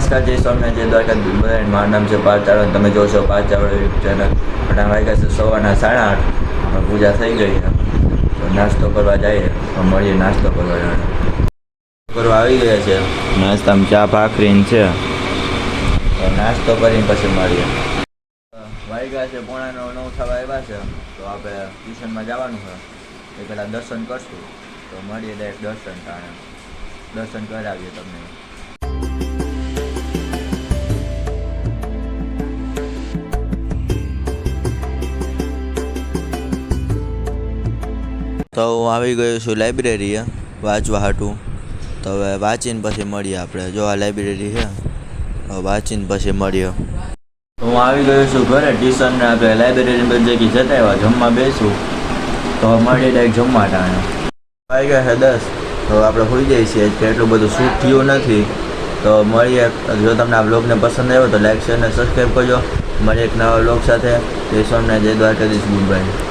નમસ્કાર, જય સ્વામિનારાયણ, જય દ્વારકાધીશ બધાને. મારું નામ છે પાર્થ ચાવડા. તમે જોશો પાર્થ ચાવડા યુટ્યુબ ચેનલ. પણ વાગ્યા છે સવારના 8:30. પૂજા થઈ ગઈ છે તો નાસ્તો કરવા જઈએ. તો મળીએ નાસ્તો કરવા આવી ગયા છે. નાસ્તામાં ચા ભાખરી છે. તો નાસ્તો કરીને પછી મળીએ. વાગ્યા છે 8:45 થવા આવ્યા છે. તો આપણે ટ્યુશનમાં જવાનું છે. એ પહેલાં દર્શન કરશું. તો મળીએ ડાયરેક્ટ દર્શન કરાવીએ તમને. તો હું આવી ગયો છું લાઇબ્રેરીએ વાંચવા હાટું. તો હવે વાંચીને પછી મળીએ આપણે. જો આ લાઇબ્રેરી છે, વાંચીને પછી મળીએ. હું આવી ગયો છું ઘરે. ટ્યુશનને આપણે લાઇબ્રેરી બધી જગ્યાએ જતા આવ્યા. જમવા બેસું તો મળીએ ડાયરેક્ટ જમવા ટાણે. આવી ગયા છે 10. તો આપણે હોઈ જઈએ છીએ કે એટલું બધું શૂટ થયું નથી. તો મળીએ. જો તમને આ બ્લોગને પસંદ આવ્યો તો લાઈક શેર અને સબસ્ક્રાઈબ કરજો. મળીએ એક નવા બ્લોગ સાથે. જય સ્વામિનારાયણ, જય દ્વારકાધીશ, ગુડ બાય.